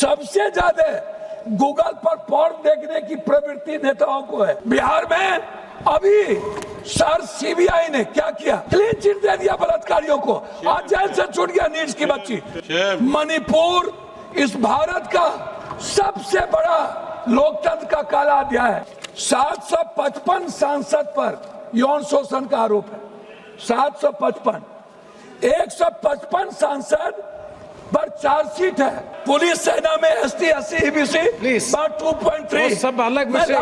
सबसे ज्यादा गूगल पर पॉर्न देखने की प्रवृत्ति नेताओं को है। बिहार में अभी सर सीबीआई ने क्या किया, क्लीन चिट दे दिया बलात्कारियों को, आज जेल से छूट गया नीड्स की बच्ची। मणिपुर इस भारत का सबसे बड़ा लोकतंत्र का काला अध्याय है। 755 सांसद पर यौन शोषण का आरोप है। 755, 155 सांसद पर चार्जशीट है। पुलिस सेना में ST SC EBC 2.3, वो सब अलग विषय है।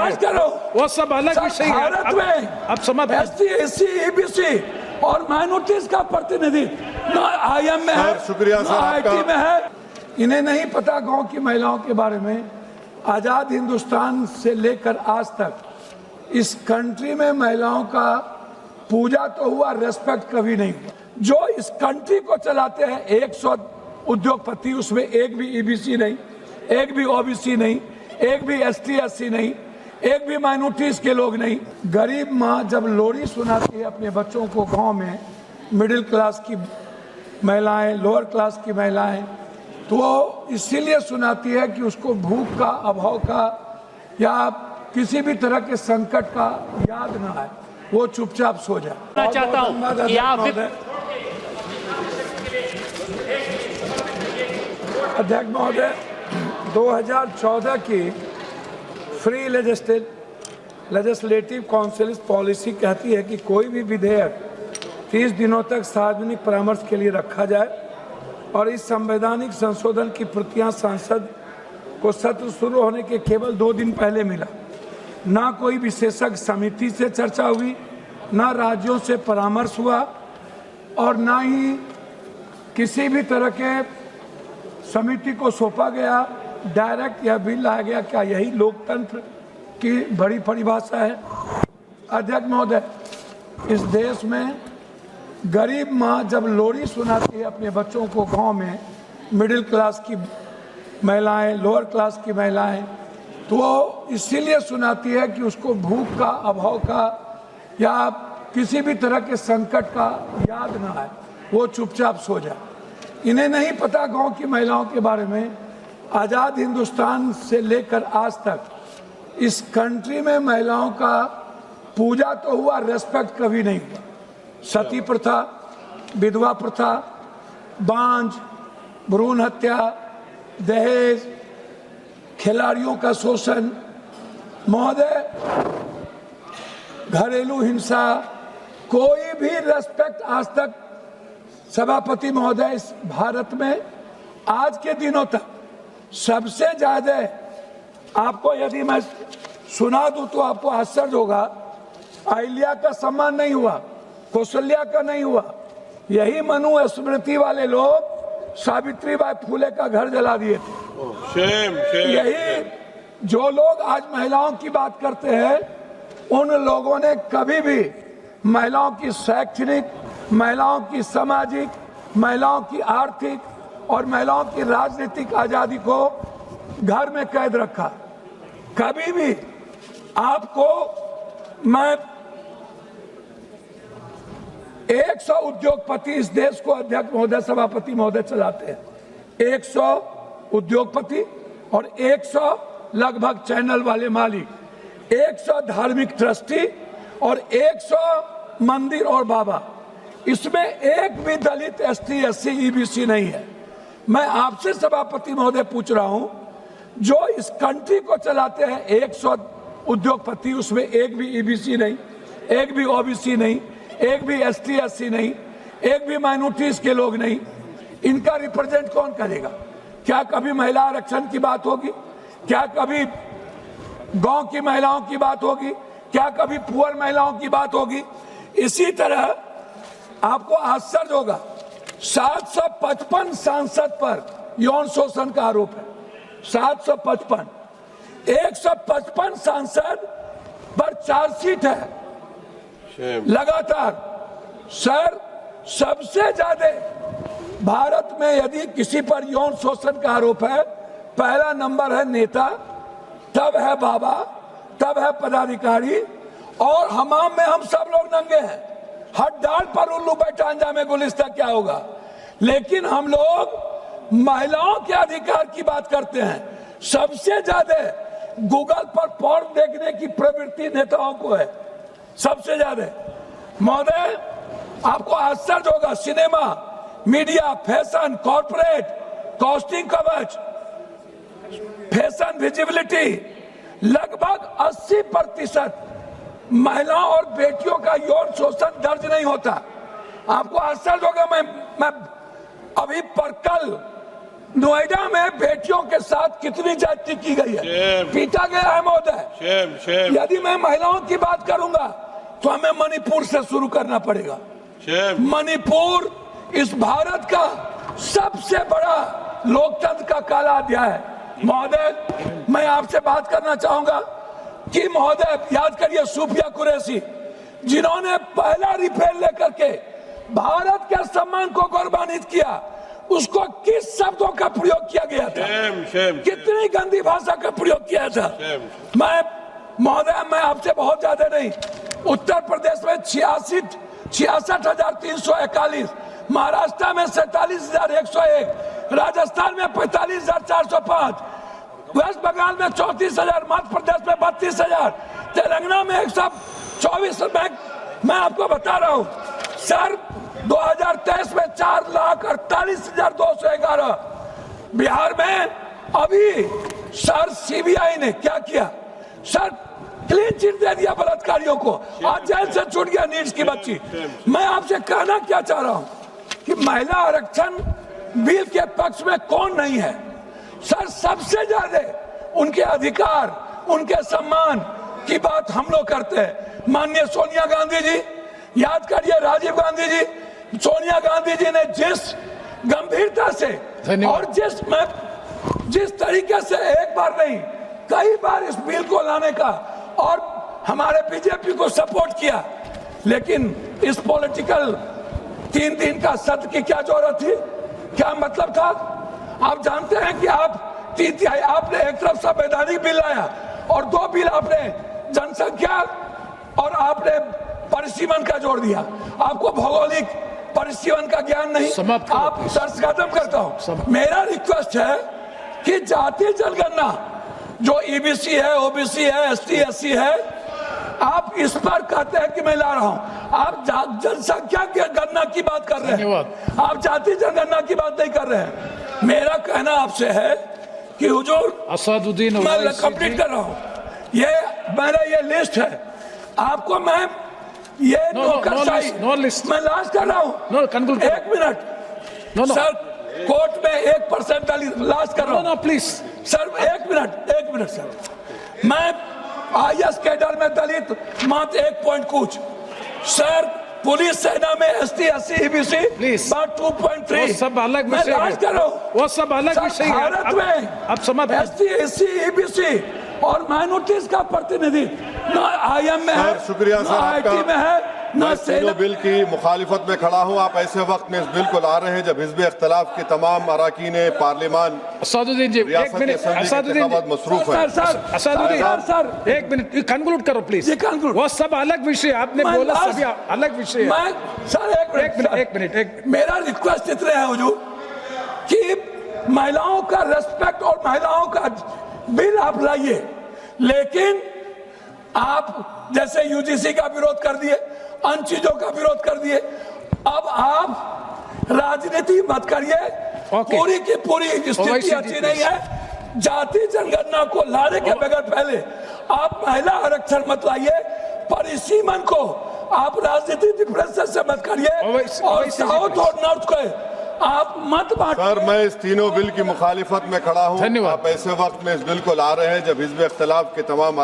वो सब अलग विषय है। भारत में अब समझ ST SC EBC और माइनॉरिटीज का प्रतिनिधि ना IM में है, ना IT में है। इन्हें नहीं पता गांव की महिलाओं के बारे में। आजाद हिंदुस्तान से लेकर आज तक इस कंट्री में महिलाओं का पूजा तो हुआ, रेस्पेक्ट कभी नहीं हुआ। जो इस कंट्री को चलाते हैं 100 उद्योगपति, उसमें एक भी EBC नहीं, एक भी OBC नहीं, एक भी ST SC नहीं, एक भी माइनॉरिटीज के लोग नहीं। गरीब माँ जब लोरी सुनाती है अपने बच्चों को गांव में, मिडिल क्लास की महिलाएं, लोअर क्लास की महिलाएं, तो वो इसीलिए सुनाती है कि उसको भूख का, अभाव का या किसी भी तरह के संकट का याद ना आए, वो चुपचाप सो जाए। मैं चाहता हूं कि आप अध्यक्ष महोदय, 2014 की फ्री लेजिस्लेटिव काउंसिल पॉलिसी कहती है कि कोई भी विधेयक 30 दिनों तक सार्वजनिक परामर्श के लिए रखा जाए और इस संवैधानिक संशोधन की प्रतियां सांसद को सत्र शुरू होने के केवल 2 दिन पहले मिला। ना कोई विशेषज्ञ समिति से चर्चा हुई, ना राज्यों से परामर्श हुआ और ना ही किसी भी तरह के समिति को सौंपा गया। डायरेक्ट यह बिल लाया गया। क्या यही लोकतंत्र की बड़ी परिभाषा है? अध्यक्ष महोदय, इस देश में गरीब माँ जब लोरी सुनाती है अपने बच्चों को गांव में, मिडिल क्लास की महिलाएं, लोअर क्लास की महिलाएं, तो वो इसीलिए सुनाती है कि उसको भूख का, अभाव का या किसी भी तरह के संकट का याद ना आए, वो चुपचाप सो जाए। इन्हें नहीं पता गांव की महिलाओं के बारे में। आजाद हिंदुस्तान से लेकर आज तक इस कंट्री में महिलाओं का पूजा तो हुआ, रेस्पेक्ट कभी नहीं हुआ। सती प्रथा, विधवा प्रथा, बांझ, भ्रूण हत्या, दहेज, खिलाड़ियों का शोषण, महोदय घरेलू हिंसा, कोई भी रेस्पेक्ट आज तक सभापति महोदय इस भारत में आज के दिनों तक सबसे ज्यादा, आपको यदि मैं सुना दूं तो आपको आश्चर्य होगा, अहिल्या का सम्मान नहीं हुआ, कौशल्या का नहीं हुआ। यही मनु स्मृति वाले लोग सावित्रीबाई फुले का घर जला दिए थे। यही जो लोग आज महिलाओं की बात करते हैं, उन लोगों ने कभी भी महिलाओं की शैक्षणिक, महिलाओं की सामाजिक, महिलाओं की आर्थिक और महिलाओं की राजनीतिक आजादी को घर में कैद रखा। कभी भी आपको मैं 100 उद्योगपति इस देश को अध्यक्ष महोदय, सभापति महोदय चलाते हैं। 100 उद्योगपति और 100 लगभग चैनल वाले मालिक, 100 धार्मिक ट्रस्टी और 100 मंदिर और बाबा। इसमें एक भी दलित, ST SC EBC नहीं है। मैं आपसे सभापति महोदय पूछ रहा हूं, जो इस कंट्री को चलाते हैं 100 उद्योगपति, उसमें एक भी EBC नहीं, एक भी OBC नहीं, एक भी ST SC नहीं, एक भी माइनॉरिटीज के लोग नहीं, इनका रिप्रेजेंट कौन करेगा? क्या कभी महिला आरक्षण की बात होगी? क्या कभी गांव की महिलाओं की बात होगी? क्या कभी पुअर महिलाओं की बात होगी? इसी तरह आपको आश्चर्य होगा, 755 सांसद पर यौन शोषण का आरोप है। 755, 155 सांसद पर चार्जशीट है लगातार। सर, सबसे ज्यादा भारत में यदि किसी पर यौन शोषण का आरोप है, पहला नंबर है नेता, तब है बाबा, तब है पदाधिकारी, और हमाम में हम सब लोग नंगे हैं। हर डाल पर उल्लू बैठा अंजामे गुलिस्ता क्या होगा। लेकिन हम लोग महिलाओं के अधिकार की बात करते हैं, सबसे ज्यादा गूगल पर पॉर्न देखने की प्रवृत्ति नेताओं को है, सबसे ज्यादा। महोदय, आपको आश्चर्य होगा, cinema, media, fashion, corporate, costing कवच, फैशन विजिबिलिटी, लगभग 80% महिलाओं और बेटियों का यौन शोषण दर्ज नहीं होता। आपको आश्चर्य होगा, मैं अभी पर कल नोएडा में बेटियों के साथ कितनी ज्यादती की गई है, पीटा गया है महोदय। यदि मैं महिलाओं की बात करूंगा तो हमें मणिपुर से शुरू करना पड़ेगा। मणिपुर इस भारत का सबसे बड़ा लोकतंत्र का काला अध्याय है। महोदय, मैं आपसे बात करना चाहूंगा कि महोदय याद करिए सूफिया कुरैशी, जिन्होंने पहला रिफेल लेकर के भारत के सम्मान को गौरवान्वित किया, उसको किस शब्दों का प्रयोग किया गया था, कितनी गंदी भाषा का प्रयोग किया था। मैं महोदय, मैं आपसे बहुत ज्यादा नहीं, उत्तर प्रदेश में 66,341, महाराष्ट्र में 47,101, राजस्थान में 45,405, वेस्ट बंगाल में 34,000, मध्य प्रदेश में 32,000, तेलंगाना में 124। मैं आपको बता रहा हूं सर, 2023 में 4,48,211, बिहार में अभी सर सीबीआई ने क्या किया सर, क्लीन चिट दे दिया बलात्कारियों को, आज जेल से छूट गया नीड्स की बच्ची। मैं आपसे कहना क्या चाह रहा हूं कि महिला आरक्षण बिल के पक्ष में कौन नहीं है सर, सबसे ज्यादा उनके अधिकार, उनके सम्मान की बात हम लोग करते हैं। माननीय सोनिया गांधी जी, याद करिए राजीव गांधी जी, सोनिया गांधी जी ने जिस गंभीरता से और जिस तरीके से एक बार नहीं कई बार इस बिल को लाने का और हमारे बीजेपी को सपोर्ट किया, लेकिन इस पॉलिटिकल 3 दिन का सत्र की क्या जरूरत थी, क्या मतलब था। आप जानते हैं कि आपने एक तरफ संवैधानिक बिल लाया और 2 बिल आपने जनसंख्या और आपने परिसीमन का जोड़ दिया। आपको भौगोलिक परिसीमन का ज्ञान नहीं, आप सर्च खत्म करता हूं। मेरा रिक्वेस्ट है कि जाति जनगणना जो ईबीसी है, ओबीसी है, एसटी एससी है, आप इस पर कहते हैं कि मैं ला रहा हूं, आप जनसंख्या की गणना की बात कर रहे हैं, आप जाति जनगणना की बात नहीं कर रहे हैं। मेरा कहना आपसे है कि हुजूर, असदुद्दीन, मैं कंप्लीट कर रहा हूं, ये मेरा ये लिस्ट है, आपको मैं ये नौकरशाही, मैं लास्ट कर रहा हूं, 1 मिनट सर, कोर्ट में 1% दलित, लास्ट कर रहा हूं प्लीज सर, 1 मिनट सर, मैं IS कैडर में दलित मात्र 1 पॉइंट कुछ सर, पुलिस सेना में ST SC EBC बात 2.3, सब अलग विषय है, वो सब अलग विषय है। भारत में अब समझ ST SC EBC और माइनॉरिटीज का प्रतिनिधि न IM में है, शुक्रिया सर आपका। IT में है, मैं तीनों बिल की मुखालिफत में खड़ा हूं। आप ऐसे वक्त में इस बिल को ला रहे हैं जब हिज़्ब इख्तिलाफ के तमाम अरकान पार्लियामान असदुद्दीन जी, 1 मिनट, असदुद्दीन मसरूफ है। असदुद्दीन 1 मिनट कंक्लूड करो प्लीज। वो सब अलग विषय आपने बोला, सभी अलग विषय है। सर 1 मिनट, मेरा रिक्वेस्ट इतने है हुजूर कि महिलाओं का रेस्पेक्ट और महिलाओं का बिल आप लाइए, लेकिन आप जैसे यूजीसी का विरोध कर दिए, अन्य चीजों का विरोध कर दिए, अब आप राजनीति मत करिए। पूरी की पूरी स्थिति अच्छी नहीं है। जाति जनगणना को लाने के बगैर पहले आप महिला आरक्षण मत लाइए, परिसीमन को आप राजनीतिक डिफरेंसेस से मत करिए, और साउथ और नॉर्थ को आप मत बांटिए। सर, मैं इस तीनों बिल की मुखालिफत में खड़ा हूँ। आप ऐसे वक्त में इस बिल को ला रहे हैं जब हिज़्ब इख्तिलाफ के तमाम